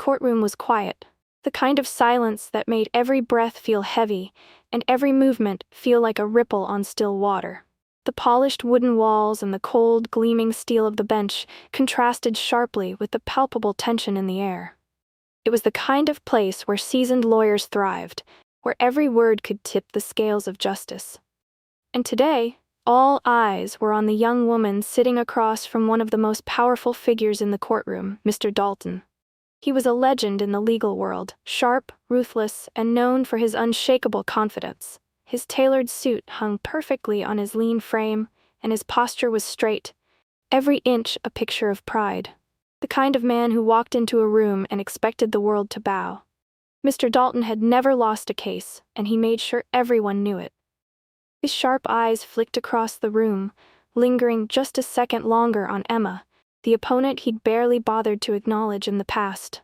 courtroom was quiet, the kind of silence that made every breath feel heavy and every movement feel like a ripple on still water. The polished wooden walls and the cold, gleaming steel of the bench contrasted sharply with the palpable tension in the air. It was the kind of place where seasoned lawyers thrived, where every word could tip the scales of justice. And today, all eyes were on the young woman sitting across from one of the most powerful figures in the courtroom, Mr. Dalton. He was a legend in the legal world, sharp, ruthless, and known for his unshakable confidence. His tailored suit hung perfectly on his lean frame, and his posture was straight, every inch a picture of pride. The kind of man who walked into a room and expected the world to bow. Mr. Dalton had never lost a case, and he made sure everyone knew it. His sharp eyes flicked across the room, lingering just a second longer on Emma, the opponent he'd barely bothered to acknowledge in the past.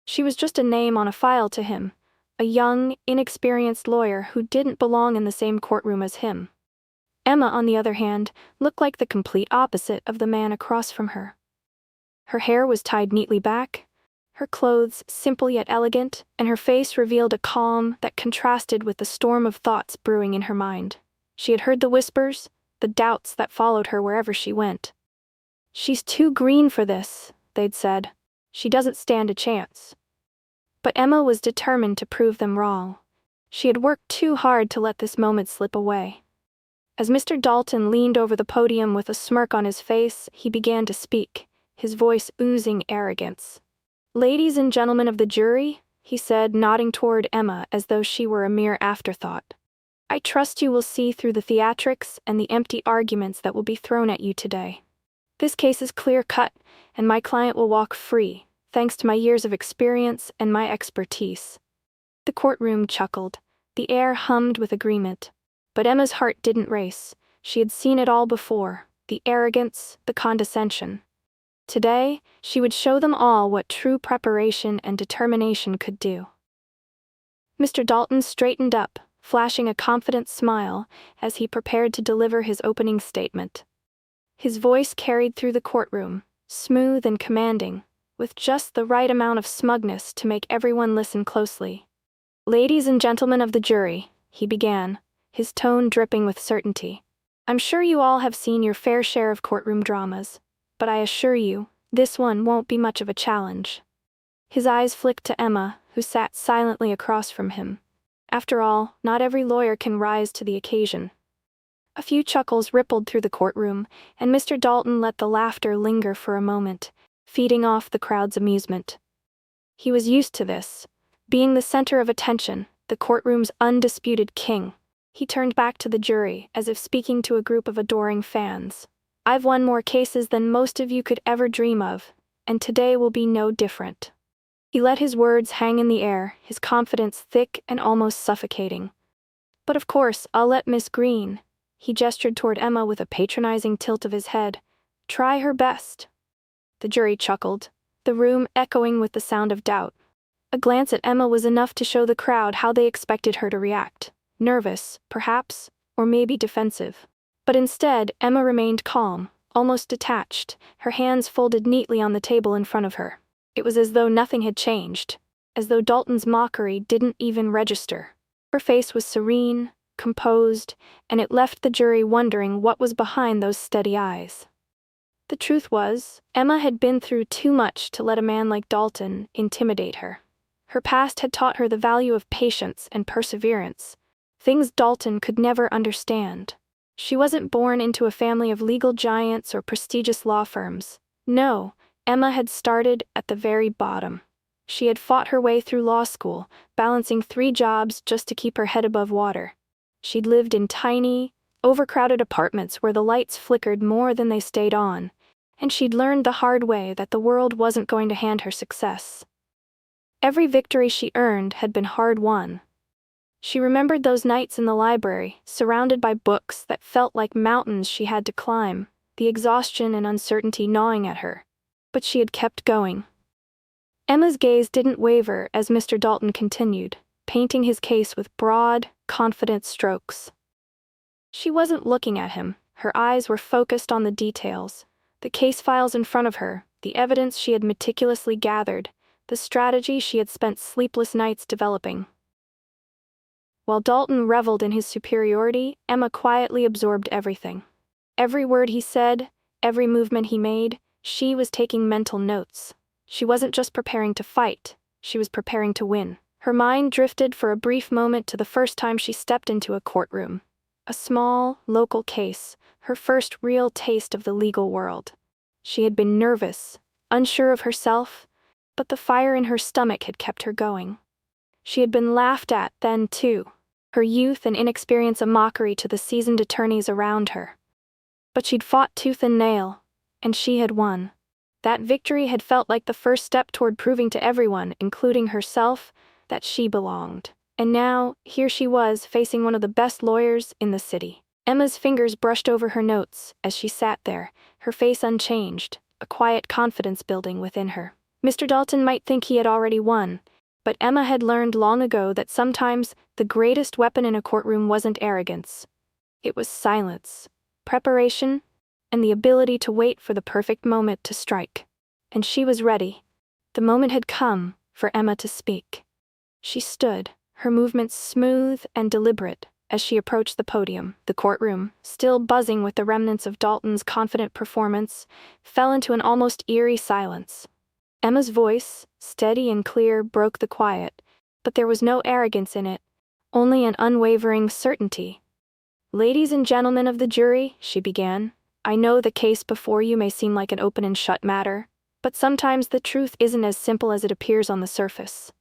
She was just a name on a file to him, a young, inexperienced lawyer who didn't belong in the same courtroom as him. Emma, on the other hand, looked like the complete opposite of the man across from her. Her hair was tied neatly back, her clothes simple yet elegant, and her face revealed a calm that contrasted with the storm of thoughts brewing in her mind. She had heard the whispers, the doubts that followed her wherever she went. "She's too green for this," they'd said. "She doesn't stand a chance." But Emma was determined to prove them wrong. She had worked too hard to let this moment slip away. As Mr. Dalton leaned over the podium with a smirk on his face, he began to speak, his voice oozing arrogance. "Ladies and gentlemen of the jury," he said, nodding toward Emma as though she were a mere afterthought. "I trust you will see through the theatrics and the empty arguments that will be thrown at you today. This case is clear-cut, and my client will walk free, thanks to my years of experience and my expertise." The courtroom chuckled. The air hummed with agreement. But Emma's heart didn't race. She had seen it all before, the arrogance, the condescension. Today, she would show them all what true preparation and determination could do. Mr. Dalton straightened up, flashing a confident smile as he prepared to deliver his opening statement. His voice carried through the courtroom, smooth and commanding, with just the right amount of smugness to make everyone listen closely. "Ladies and gentlemen of the jury," he began, his tone dripping with certainty. "I'm sure you all have seen your fair share of courtroom dramas, but I assure you, this one won't be much of a challenge." His eyes flicked to Emma, who sat silently across from him. After all, not every lawyer can rise to the occasion. A few chuckles rippled through the courtroom, and Mr. Dalton let the laughter linger for a moment, feeding off the crowd's amusement. He was used to this, being the center of attention, the courtroom's undisputed king. He turned back to the jury, as if speaking to a group of adoring fans. "I've won more cases than most of you could ever dream of, and today will be no different." He let his words hang in the air, his confidence thick and almost suffocating. "But of course, I'll let Miss Green," he gestured toward Emma with a patronizing tilt of his head, "try her best." The jury chuckled, the room echoing with the sound of doubt. A glance at Emma was enough to show the crowd how they expected her to react. Nervous, perhaps, or maybe defensive. But instead, Emma remained calm, almost detached, her hands folded neatly on the table in front of her. It was as though nothing had changed, as though Dalton's mockery didn't even register. Her face was serene, composed, and it left the jury wondering what was behind those steady eyes. The truth was, Emma had been through too much to let a man like Dalton intimidate her. Her past had taught her the value of patience and perseverance, things Dalton could never understand. She wasn't born into a family of legal giants or prestigious law firms. No, Emma had started at the very bottom. She had fought her way through law school, balancing 3 jobs just to keep her head above water. She'd lived in tiny, overcrowded apartments where the lights flickered more than they stayed on, and she'd learned the hard way that the world wasn't going to hand her success. Every victory she earned had been hard-won. She remembered those nights in the library, surrounded by books that felt like mountains she had to climb, the exhaustion and uncertainty gnawing at her. But she had kept going. Emma's gaze didn't waver as Mr. Dalton continued, painting his case with broad, confident strokes. She wasn't looking at him. Her eyes were focused on the details, the case files in front of her, the evidence she had meticulously gathered, the strategy she had spent sleepless nights developing. While Dalton reveled in his superiority, Emma quietly absorbed everything. Every word he said, every movement he made, she was taking mental notes. She wasn't just preparing to fight, she was preparing to win. Her mind drifted for a brief moment to the first time she stepped into a courtroom. A small, local case, her first real taste of the legal world. She had been nervous, unsure of herself, but the fire in her stomach had kept her going. She had been laughed at then, too, her youth and inexperience a mockery to the seasoned attorneys around her. But she'd fought tooth and nail, and she had won. That victory had felt like the first step toward proving to everyone, including herself, that she belonged. And now, here she was, facing one of the best lawyers in the city. Emma's fingers brushed over her notes as she sat there, her face unchanged, a quiet confidence building within her. Mr. Dalton might think he had already won, but Emma had learned long ago that sometimes the greatest weapon in a courtroom wasn't arrogance. It was silence, preparation, and the ability to wait for the perfect moment to strike. And she was ready. The moment had come for Emma to speak. She stood, her movements smooth and deliberate, as she approached the podium. The courtroom, still buzzing with the remnants of Dalton's confident performance, fell into an almost eerie silence. Emma's voice, steady and clear, broke the quiet, but there was no arrogance in it, only an unwavering certainty. "Ladies and gentlemen of the jury," she began, "I know the case before you may seem like an open and shut matter, but sometimes the truth isn't as simple as it appears on the surface."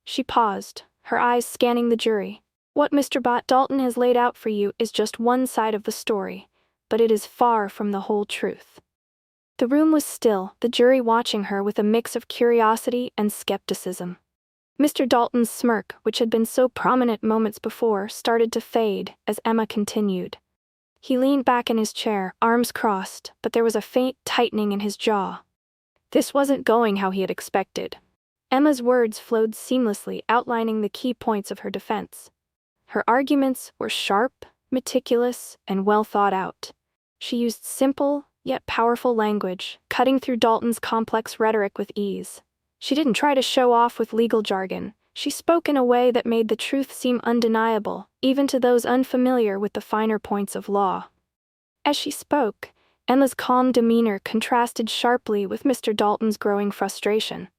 She paused, her eyes scanning the jury. "What Mr. Dalton has laid out for you is just one side of the story, but it is far from the whole truth." The room was still, the jury watching her with a mix of curiosity and skepticism. Mr. Dalton's smirk, which had been so prominent moments before, started to fade as Emma continued. He leaned back in his chair, arms crossed, but there was a faint tightening in his jaw. This wasn't going how he had expected. Emma's words flowed seamlessly, outlining the key points of her defense. Her arguments were sharp, meticulous, and well thought out. She used simple, yet powerful language, cutting through Dalton's complex rhetoric with ease. She didn't try to show off with legal jargon. She spoke in a way that made the truth seem undeniable, even to those unfamiliar with the finer points of law. As she spoke, Emma's calm demeanor contrasted sharply with Mr. Dalton's growing frustration.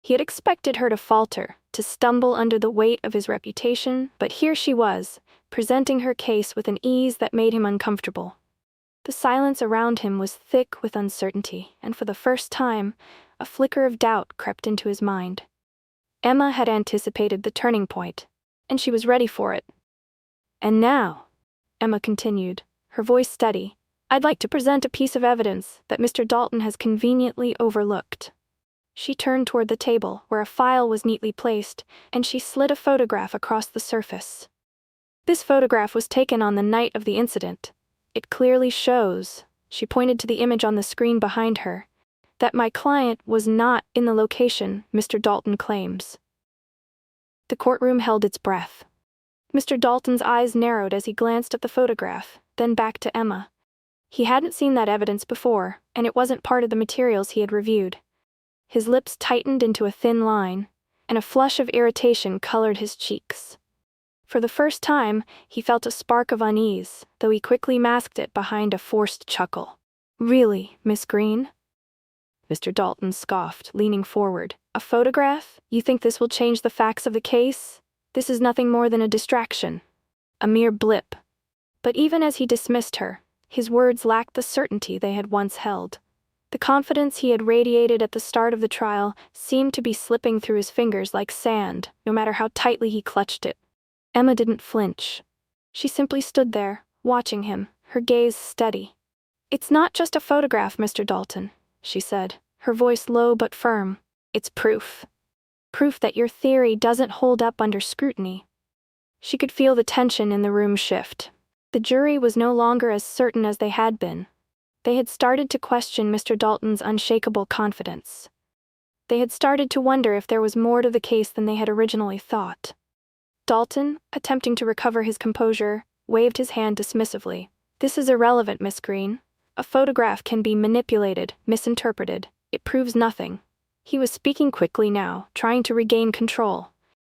He had expected her to falter, to stumble under the weight of his reputation, but here she was, presenting her case with an ease that made him uncomfortable. The silence around him was thick with uncertainty, and for the first time, a flicker of doubt crept into his mind. Emma had anticipated the turning point, and she was ready for it. "And now," Emma continued, her voice steady, "I'd like to present a piece of evidence that Mr. Dalton has conveniently overlooked." She turned toward the table, where a file was neatly placed, and she slid a photograph across the surface. "This photograph was taken on the night of the incident. It clearly shows," she pointed to the image on the screen behind her, "that my client was not in the location Mr. Dalton claims." The courtroom held its breath. Mr. Dalton's eyes narrowed as he glanced at the photograph, then back to Emma. He hadn't seen that evidence before, and it wasn't part of the materials he had reviewed. His lips tightened into a thin line, and a flush of irritation colored his cheeks. For the first time, he felt a spark of unease, though he quickly masked it behind a forced chuckle. "Really, Miss Green?" Mr. Dalton scoffed, leaning forward. "A photograph? You think this will change the facts of the case? This is nothing more than a distraction. A mere blip." But even as he dismissed her, his words lacked the certainty they had once held. The confidence he had radiated at the start of the trial seemed to be slipping through his fingers like sand, no matter how tightly he clutched it. Emma didn't flinch. She simply stood there, watching him, her gaze steady. "It's not just a photograph, Mr. Dalton," she said, her voice low but firm. "It's proof. Proof that your theory doesn't hold up under scrutiny." She could feel the tension in the room shift. The jury was no longer as certain as they had been. They had started to question Mr. Dalton's unshakable confidence. They had started to wonder if there was more to the case than they had originally thought. Dalton, attempting to recover his composure, waved his hand dismissively. "This is irrelevant, Miss Green. A photograph can be manipulated, misinterpreted. It proves nothing." He was speaking quickly now, trying to regain control.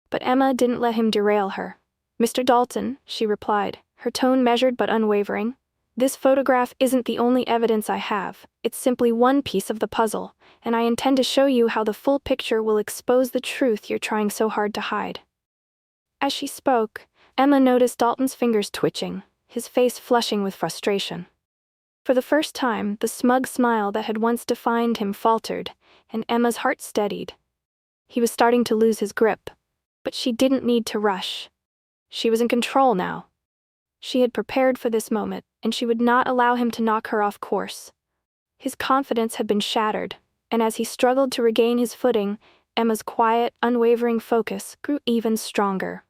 But Emma didn't let him derail her. "Mr. Dalton," she replied, her tone measured but unwavering, "this photograph isn't the only evidence I have. It's simply one piece of the puzzle, and I intend to show you how the full picture will expose the truth you're trying so hard to hide." As she spoke, Emma noticed Dalton's fingers twitching, his face flushing with frustration. For the first time, the smug smile that had once defined him faltered, and Emma's heart steadied. He was starting to lose his grip, but she didn't need to rush. She was in control now. She had prepared for this moment, and she would not allow him to knock her off course. His confidence had been shattered, and as he struggled to regain his footing, Emma's quiet, unwavering focus grew even stronger.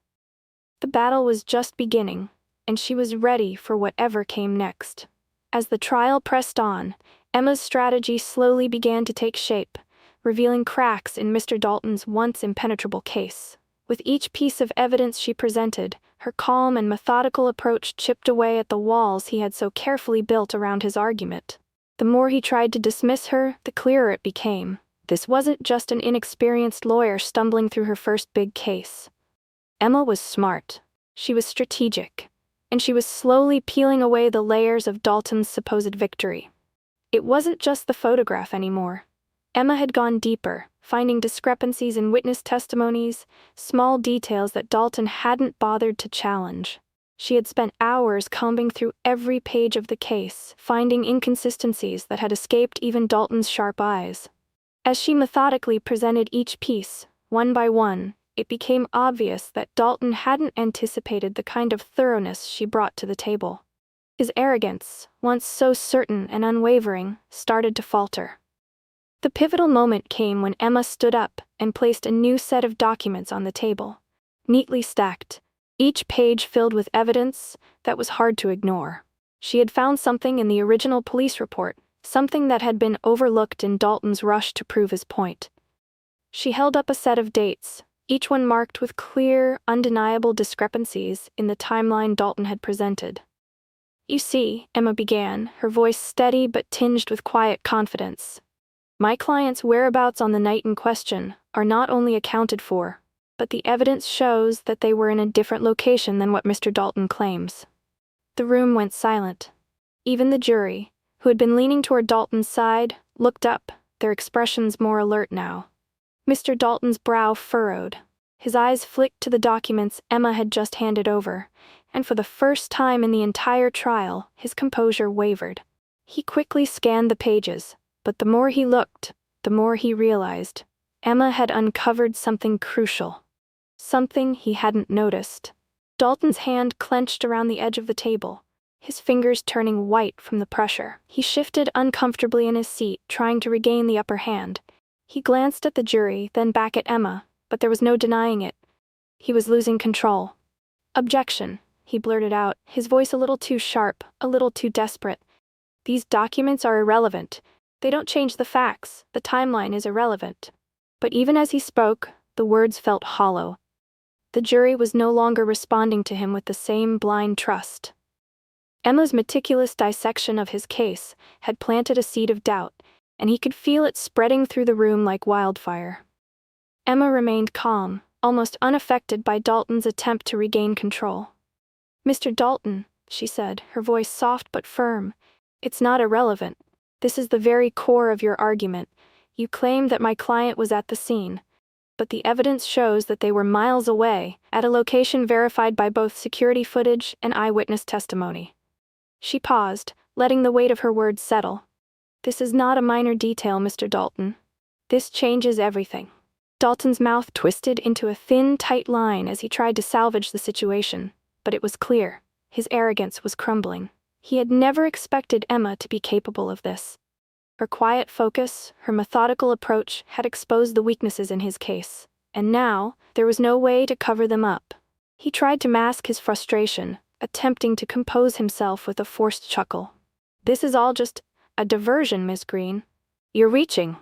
The battle was just beginning, and she was ready for whatever came next. As the trial pressed on, Emma's strategy slowly began to take shape, revealing cracks in Mr. Dalton's once impenetrable case. With each piece of evidence she presented, her calm and methodical approach chipped away at the walls he had so carefully built around his argument. The more he tried to dismiss her, the clearer it became. This wasn't just an inexperienced lawyer stumbling through her first big case. Emma was smart. She was strategic. And she was slowly peeling away the layers of Dalton's supposed victory. It wasn't just the photograph anymore. Emma had gone deeper, finding discrepancies in witness testimonies, small details that Dalton hadn't bothered to challenge. She had spent hours combing through every page of the case, finding inconsistencies that had escaped even Dalton's sharp eyes. As she methodically presented each piece, one by one, it became obvious that Dalton hadn't anticipated the kind of thoroughness she brought to the table. His arrogance, once so certain and unwavering, started to falter. The pivotal moment came when Emma stood up and placed a new set of documents on the table, neatly stacked, each page filled with evidence that was hard to ignore. She had found something in the original police report, something that had been overlooked in Dalton's rush to prove his point. She held up a set of dates, each one marked with clear, undeniable discrepancies in the timeline Dalton had presented. "You see," Emma began, her voice steady but tinged with quiet confidence, "my client's whereabouts on the night in question are not only accounted for, but the evidence shows that they were in a different location than what Mr. Dalton claims." The room went silent. Even the jury, who had been leaning toward Dalton's side, looked up, their expressions more alert now. Mr. Dalton's brow furrowed. His eyes flicked to the documents Emma had just handed over, and for the first time in the entire trial, his composure wavered. He quickly scanned the pages, but the more he looked, the more he realized Emma had uncovered something crucial. Something he hadn't noticed. Dalton's hand clenched around the edge of the table, his fingers turning white from the pressure. He shifted uncomfortably in his seat, trying to regain the upper hand. He glanced at the jury, then back at Emma, but there was no denying it. He was losing control. "Objection," he blurted out, his voice a little too sharp, a little too desperate. "These documents are irrelevant. They don't change the facts. The timeline is irrelevant." But even as he spoke, the words felt hollow. The jury was no longer responding to him with the same blind trust. Emma's meticulous dissection of his case had planted a seed of doubt, and he could feel it spreading through the room like wildfire. Emma remained calm, almost unaffected by Dalton's attempt to regain control. "Mr. Dalton," she said, her voice soft but firm, "it's not irrelevant. This is the very core of your argument. You claim that my client was at the scene, but the evidence shows that they were miles away, at a location verified by both security footage and eyewitness testimony." She paused, letting the weight of her words settle. "This is not a minor detail, Mr. Dalton. This changes everything." Dalton's mouth twisted into a thin, tight line as he tried to salvage the situation, but it was clear. His arrogance was crumbling. He had never expected Emma to be capable of this. Her quiet focus, her methodical approach had exposed the weaknesses in his case, and now there was no way to cover them up. He tried to mask his frustration, attempting to compose himself with a forced chuckle. "This is all just a diversion, Miss Green." "You're reaching,"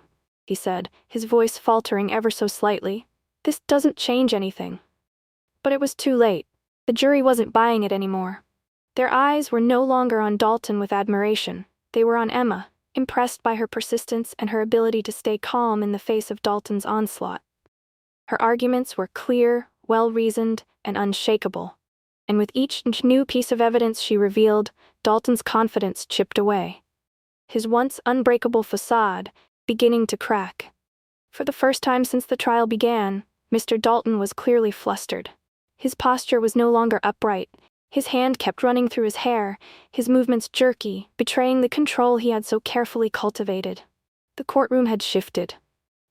he said, his voice faltering ever so slightly. "This doesn't change anything." But it was too late. The jury wasn't buying it anymore. Their eyes were no longer on Dalton with admiration. They were on Emma, impressed by her persistence and her ability to stay calm in the face of Dalton's onslaught. Her arguments were clear, well-reasoned, and unshakable. And with each new piece of evidence she revealed, Dalton's confidence chipped away. His once unbreakable facade beginning to crack. For the first time since the trial began, Mr. Dalton was clearly flustered. His posture was no longer upright. His hand kept running through his hair, his movements jerky, betraying the control he had so carefully cultivated. The courtroom had shifted.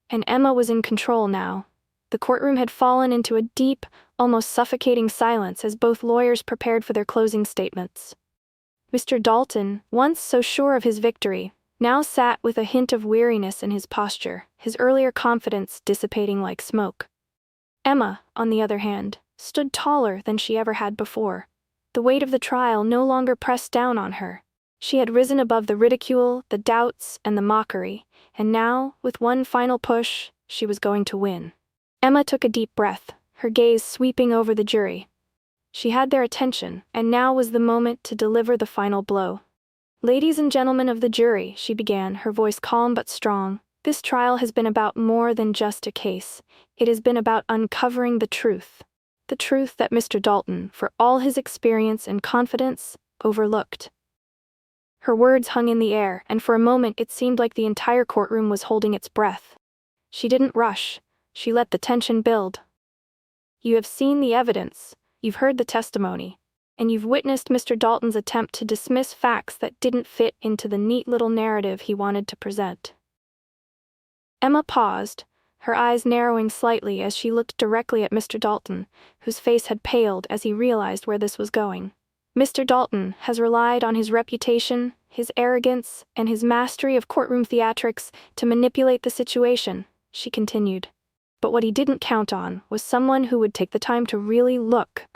And Emma was in control now. The courtroom had fallen into a deep, almost suffocating silence as both lawyers prepared for their closing statements. Mr. Dalton, once so sure of his victory, now sat with a hint of weariness in his posture, his earlier confidence dissipating like smoke. Emma, on the other hand, stood taller than she ever had before. The weight of the trial no longer pressed down on her. She had risen above the ridicule, the doubts, and the mockery, and now, with one final push, she was going to win. Emma took a deep breath, her gaze sweeping over the jury. She had their attention, and now was the moment to deliver the final blow. "Ladies and gentlemen of the jury," she began, her voice calm but strong, "this trial has been about more than just a case. It has been about uncovering the truth. The truth that Mr. Dalton, for all his experience and confidence, overlooked." Her words hung in the air, and for a moment it seemed like the entire courtroom was holding its breath. She didn't rush. She let the tension build. "You have seen the evidence, you've heard the testimony, and you've witnessed Mr. Dalton's attempt to dismiss facts that didn't fit into the neat little narrative he wanted to present." Emma paused, her eyes narrowing slightly as she looked directly at Mr. Dalton, whose face had paled as he realized where this was going. "Mr. Dalton has relied on his reputation, his arrogance, and his mastery of courtroom theatrics to manipulate the situation," she continued. "But what he didn't count on was someone who would take the time to really look.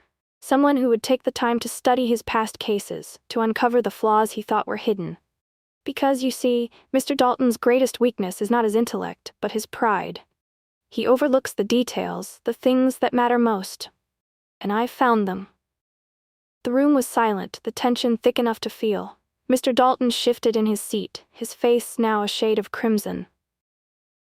Someone who would take the time to study his past cases, to uncover the flaws he thought were hidden. Because, you see, Mr. Dalton's greatest weakness is not his intellect, but his pride. He overlooks the details, the things that matter most. And I found them." The room was silent, the tension thick enough to feel. Mr. Dalton shifted in his seat, his face now a shade of crimson.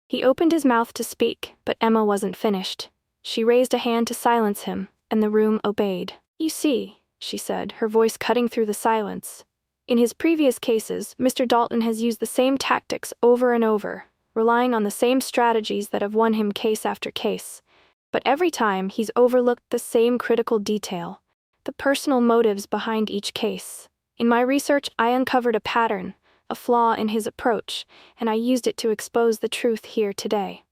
He opened his mouth to speak, but Emma wasn't finished. She raised a hand to silence him, and the room obeyed. "You see," she said, her voice cutting through the silence. "In his previous cases, Mr. Dalton has used the same tactics over and over, relying on the same strategies that have won him case after case. But every time he's overlooked the same critical detail, the personal motives behind each case. In my research, I uncovered a pattern, a flaw in his approach, and I used it to expose the truth here today."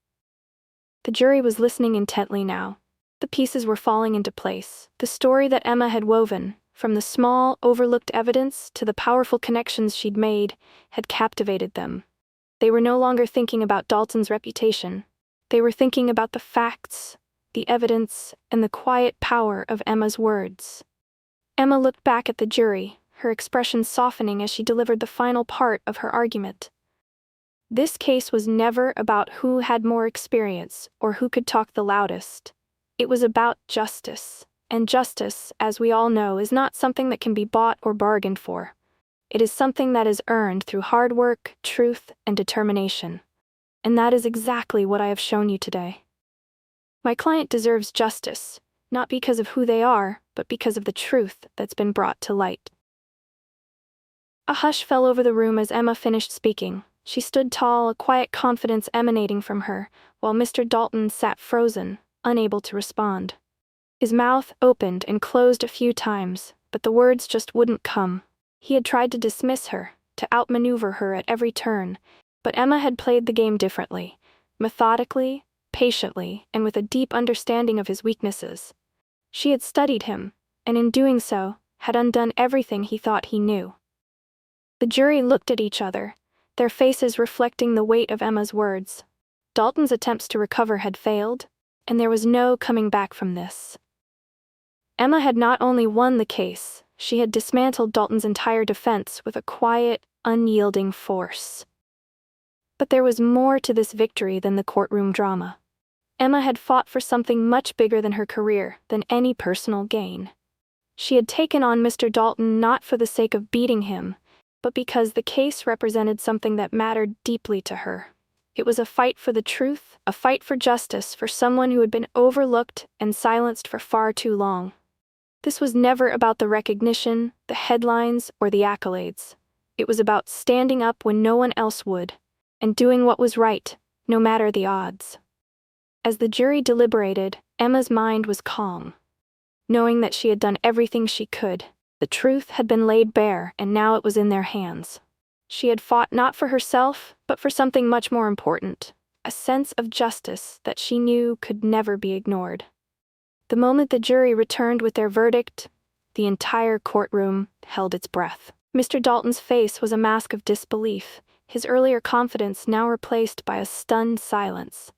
The jury was listening intently now. The pieces were falling into place. The story that Emma had woven, from the small, overlooked evidence to the powerful connections she'd made, had captivated them. They were no longer thinking about Dalton's reputation. They were thinking about the facts, the evidence, and the quiet power of Emma's words. Emma looked back at the jury, her expression softening as she delivered the final part of her argument. This case was never about who had more experience or who could talk the loudest. It was about justice, and justice, as we all know, is not something that can be bought or bargained for. It is something that is earned through hard work, truth, and determination. And that is exactly what I have shown you today. My client deserves justice, not because of who they are, but because of the truth that's been brought to light." A hush fell over the room as Emma finished speaking. She stood tall, a quiet confidence emanating from her, while Mr. Dalton sat frozen, unable to respond. His mouth opened and closed a few times, but the words just wouldn't come. He had tried to dismiss her, to outmaneuver her at every turn, but Emma had played the game differently, methodically, patiently, and with a deep understanding of his weaknesses. She had studied him, and in doing so, had undone everything he thought he knew. The jury looked at each other, their faces reflecting the weight of Emma's words. Dalton's attempts to recover had failed, and there was no coming back from this. Emma had not only won the case, she had dismantled Dalton's entire defense with a quiet, unyielding force. But there was more to this victory than the courtroom drama. Emma had fought for something much bigger than her career, than any personal gain. She had taken on Mr. Dalton not for the sake of beating him, but because the case represented something that mattered deeply to her. It was a fight for the truth, a fight for justice for someone who had been overlooked and silenced for far too long. This was never about the recognition, the headlines, or the accolades. It was about standing up when no one else would, and doing what was right, no matter the odds. As the jury deliberated, Emma's mind was calm. Knowing that she had done everything she could, the truth had been laid bare, and now it was in their hands. She had fought not for herself, but for something much more important, a sense of justice that she knew could never be ignored. The moment the jury returned with their verdict, the entire courtroom held its breath. Mr. Dalton's face was a mask of disbelief, his earlier confidence now replaced by a stunned silence.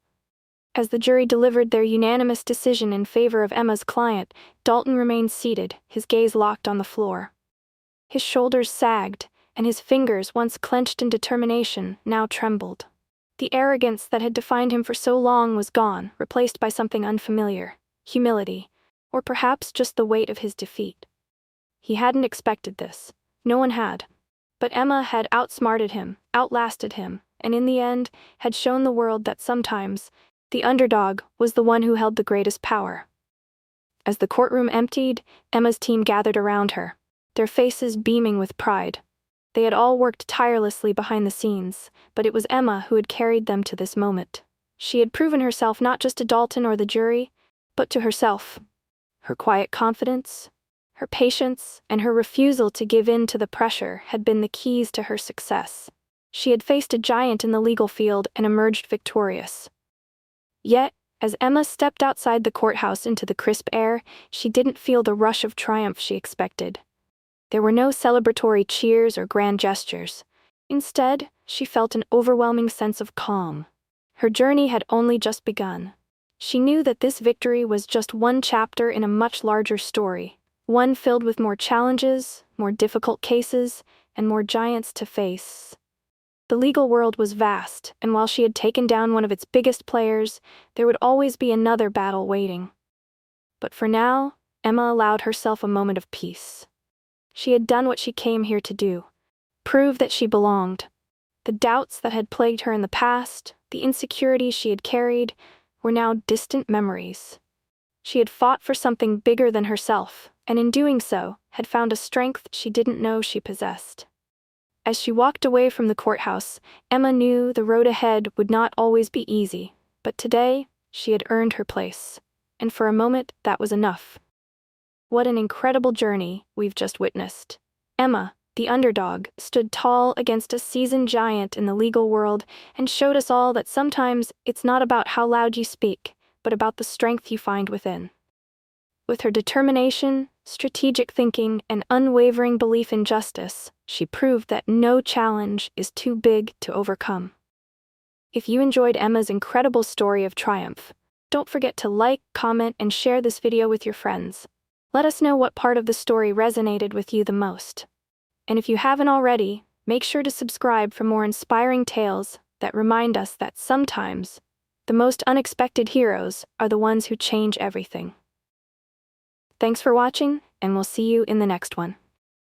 As the jury delivered their unanimous decision in favor of Emma's client, Dalton remained seated, his gaze locked on the floor. His shoulders sagged, and his fingers, once clenched in determination, now trembled. The arrogance that had defined him for so long was gone, replaced by something unfamiliar, humility, or perhaps just the weight of his defeat. He hadn't expected this. No one had. But Emma had outsmarted him, outlasted him, and in the end, had shown the world that sometimes, the underdog was the one who held the greatest power. As the courtroom emptied, Emma's team gathered around her, their faces beaming with pride. They had all worked tirelessly behind the scenes, but it was Emma who had carried them to this moment. She had proven herself not just to Dalton or the jury, but to herself. Her quiet confidence, her patience, and her refusal to give in to the pressure had been the keys to her success. She had faced a giant in the legal field and emerged victorious. Yet, as Emma stepped outside the courthouse into the crisp air, she didn't feel the rush of triumph she expected. There were no celebratory cheers or grand gestures. Instead, she felt an overwhelming sense of calm. Her journey had only just begun. She knew that this victory was just one chapter in a much larger story, one filled with more challenges, more difficult cases, and more giants to face. The legal world was vast, and while she had taken down one of its biggest players, there would always be another battle waiting. But for now, Emma allowed herself a moment of peace. She had done what she came here to do, prove that she belonged. The doubts that had plagued her in the past, the insecurities she had carried, were now distant memories. She had fought for something bigger than herself, and in doing so, had found a strength she didn't know she possessed. As she walked away from the courthouse, Emma knew the road ahead would not always be easy, but today, she had earned her place, and for a moment, that was enough. What an incredible journey we've just witnessed. Emma, the underdog, stood tall against a seasoned giant in the legal world and showed us all that sometimes it's not about how loud you speak, but about the strength you find within. With her determination, strategic thinking, and unwavering belief in justice, she proved that no challenge is too big to overcome. If you enjoyed Emma's incredible story of triumph, don't forget to like, comment, and share this video with your friends. Let us know what part of the story resonated with you the most. And if you haven't already, make sure to subscribe for more inspiring tales that remind us that sometimes, the most unexpected heroes are the ones who change everything. Thanks for watching, and we'll see you in the next one.